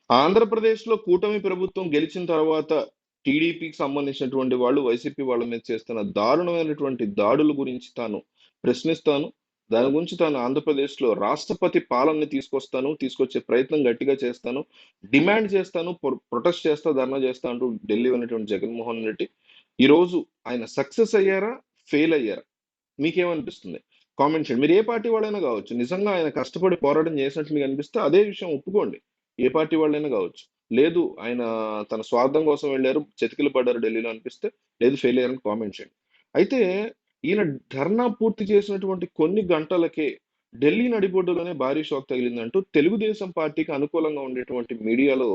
ఆంధ్రప్రదేశ్‌లో కూటమి ప్రభుత్వం గెలిచిన తర్వాత టీడీపీకి సంబంధించినటువంటి వాళ్ళు వైసీపీ వాళ్ళ మీద చేస్తున్న దారుణమైనటువంటి దాడుల గురించి తాను ప్రశ్నిస్తాను. దాని గురించి తాను ఆంధ్రప్రదేశ్‌లో రాష్ట్రపతి పాలనని తీసుకొస్తాను. తీసుకొచ్చే ప్రయత్నం గట్టిగా చేస్తాను. డిమాండ్ చేస్తాను. ప్రొటెస్ట్ చేస్తా, ధర్నా చేస్తా అంటూ ఢిల్లీ వెళ్ళినటువంటి జగన్మోహన్ రెడ్డి ఈరోజు ఆయన సక్సెస్ అయ్యారా? ఫెయిల్ అయ్యారా? మీకేమనిపిస్తుంది? కామెంట్ చేయండి. మీరు ఏ పార్టీ వాళ్ళైనా కావచ్చు. నిజంగా ఆయన కష్టపడి పోరాటం చేసినట్లు మీకు అనిపిస్తే అదే విషయం ఒప్పుకోండి. ఏ పార్టీ వాళ్ళైనా కావచ్చు. లేదు ఆయన తన స్వార్థం కోసం వెళ్లారు, చతికిల పడ్డారు ఢిల్లీలో అనిపిస్తే, లేదు ఫెయిల్ అయ్యారని కామెంట్ చేయండి. అయితే ఈయన ధర్నా పూర్తి చేసినటువంటి కొన్ని గంటలకే ఢిల్లీ నడిబొడ్డులోనే భారీ షాక్ తగిలిందంటూ తెలుగుదేశం పార్టీకి అనుకూలంగా ఉండేటువంటి మీడియాలో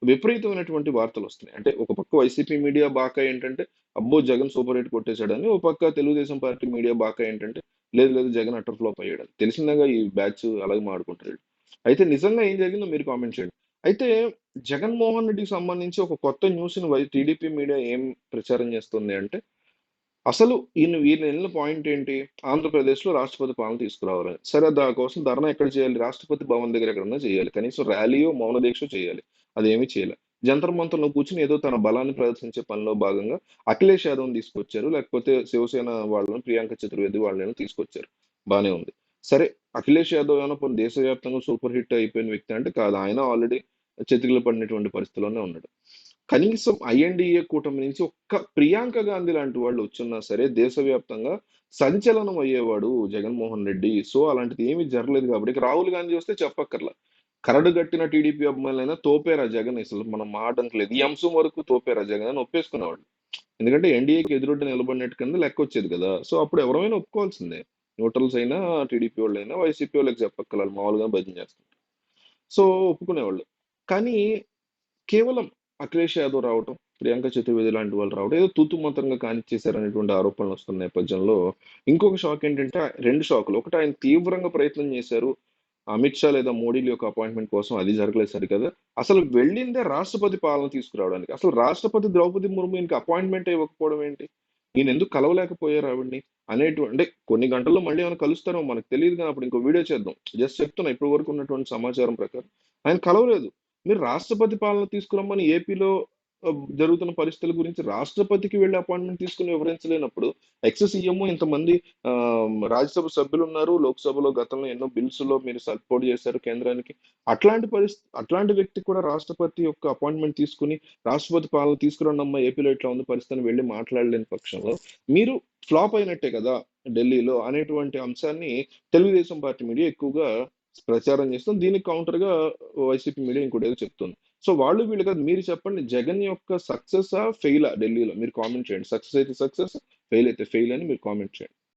విపరీతమైనటువంటి వార్తలు వస్తున్నాయి. అంటే ఒక పక్క వైసీపీ మీడియా బాకా ఏంటంటే అబ్బో! జగన్ సూపర్ హిట్ కొట్టేసాడని. ఓ పక్క తెలుగుదేశం పార్టీ మీడియా బాకా ఏంటంటే, లేదు లేదు జగన్ అటర్ ఫ్లాప్ అయ్యాడని. తెలిసిందేగా ఈ బ్యాచ్ అలాగే మాడుకుంటారు. అయితే నిజంగా ఏం జరిగిందో మీరు కామెంట్ చేయండి. అయితే జగన్మోహన్ రెడ్డికి సంబంధించి ఒక కొత్త న్యూస్‌ని టీడీపీ మీడియా ఏం ప్రచారం చేస్తుంది అంటే, అసలు ఈయన వెళ్ళిన పాయింట్ ఏంటి? ఆంధ్రప్రదేశ్‌లో రాష్ట్రపతి పాలన తీసుకురావాలని. సరే దానికోసం ధర్నా ఎక్కడ చేయాలి? రాష్ట్రపతి భవన్ దగ్గర ఎక్కడన్నా చేయాలి. కనీసం ర్యాలీయో, మౌన దీక్షో చేయాలి. అదేమీ చేయలే. జంతర్ మంతర్‌లో కూర్చొని ఏదో తన బలాన్ని ప్రదర్శించే పనిలో భాగంగా అఖిలేష్ యాదవ్‌ని తీసుకొచ్చారు. లేకపోతే శివసేన వాళ్ళని ప్రియాంక చతుర్వేది వాళ్ళని తీసుకొచ్చారు. బానే ఉంది. సరే అఖిలేష్ యాదవ్ ఏమన్నా పోనీ దేశవ్యాప్తంగా సూపర్ హిట్ అయిపోయిన వ్యక్తి అంటే కాదు. ఆయన ఆల్రెడీ చతికిల పడినటువంటి పరిస్థితిలోనే ఉన్నాడు. కనీసం ఐఎన్‌డీఏ కూటమి నుంచి ఒక్క ప్రియాంక గాంధీ లాంటి వాళ్ళు వచ్చున్నా సరే దేశవ్యాప్తంగా సంచలనం అయ్యేవాడు జగన్మోహన్ రెడ్డి. సో, అలాంటిది ఏమీ జరగలేదు కాబట్టి ఇక రాహుల్ గాంధీ వస్తే చెప్పక్కర్లా. కరడుగట్టిన టీడీపీ అభిమానులైనా తోపేరా జగన్ అసలు మనం మాటనకి లేదు. ఈ అంశం వరకు తోపేరా జగన్ అని ఒప్పేసుకునేవాళ్ళు. ఎందుకంటే ఎన్డీఏకి ఎదురొడ్డి నిలబడినట్టు కింద లెక్కొచ్చేది కదా! సో, అప్పుడు ఎవరైనా ఒప్పుకోవాల్సిందే. న్యూట్రల్స్ అయినా, టీడీపీ వాళ్ళైనా, వైసీపీ వాళ్ళకి చెప్పక్కర్లా మామూలుగా భజన చేస్తుంటారు. సో, ఒప్పుకునేవాళ్ళు. కానీ కేవలం అఖిలేష్ యాదవ్ రావటం, ప్రియాంక చతుర్వేది లాంటి వాళ్ళు రావడం, ఏదో తూతు మంత్రంగా కానిచ్చేశారనేటువంటి ఆరోపణలు వస్తున్న నేపథ్యంలో, ఇంకొక షాక్ ఏంటంటే 2 షాకులు. ఒకటి ఆయన తీవ్రంగా ప్రయత్నం చేశారు. అమిత్ షా లేదా మోడీల యొక్క అపాయింట్‌మెంట్ కోసం అది జరగలేదు సరికదా! అసలు వెళ్ళిందే రాష్ట్రపతి పాలన తీసుకురావడానికి. అసలు రాష్ట్రపతి ద్రౌపది ముర్ము ఈయనకి అపాయింట్‌మెంటే ఇవ్వకపోవడం ఏంటి? ఈయన ఎందుకు కలవలేకపోయారు ఆవిడని? అంటే కొన్ని గంటల్లో మళ్ళీ ఏమైనా కలుస్తారో మనకు తెలీదు గాని అప్పుడు ఇంకో వీడియో చేద్దాం. జస్ట్ చెప్తున్నా ఇప్పటి వరకు ఉన్నటువంటి సమాచారం ప్రకారం. ఆయన కలవలేదు. మీరు రాష్ట్రపతి పాలన తీసుకురమ్మని ఏపీలో జరుగుతున్న పరిస్థితుల గురించి రాష్ట్రపతికి వెళ్లి అపాయింట్‌మెంట్ తీసుకొని వివరించలేనప్పుడు, సీఎం ఇంతమంది రాజ్యసభ సభ్యులున్నారు. లోక్‌సభలో గతంలో ఎన్నో బిల్స్‌లో మీరు సపోర్ట్ చేశారు కేంద్రానికి. అట్లాంటి వ్యక్తి కూడా రాష్ట్రపతి యొక్క అపాయింట్‌మెంట్ తీసుకొని, రాష్ట్రపతి పాలన తీసుకురండమ్మా ఏపీలో ఇట్లా ఉంది పరిస్థితి అని వెళ్లి మాట్లాడలేని పక్షంలో, మీరు ఫ్లాప్ అయినట్టే కదా! ఢిల్లీలో అనేటువంటి అంశాన్ని తెలుగుదేశం పార్టీ మీడియా ఎక్కువగా ప్రచారం చేస్తుంది. దీనికి కౌంటర్‌గా వైసీపీ మీడియా ఇంకోటేదో చెప్తుంది. సో, వాళ్ళు వీళ్ళు కాదు. మీరు చెప్పండి జగన్ యొక్క సక్సెసా? ఫెయిలా ఢిల్లీలో? మీరు కామెంట్ చేయండి. సక్సెస్ అయితే సక్సెస్, ఫెయిల్ అయితే ఫెయిల్ అని మీరు కామెంట్ చేయండి.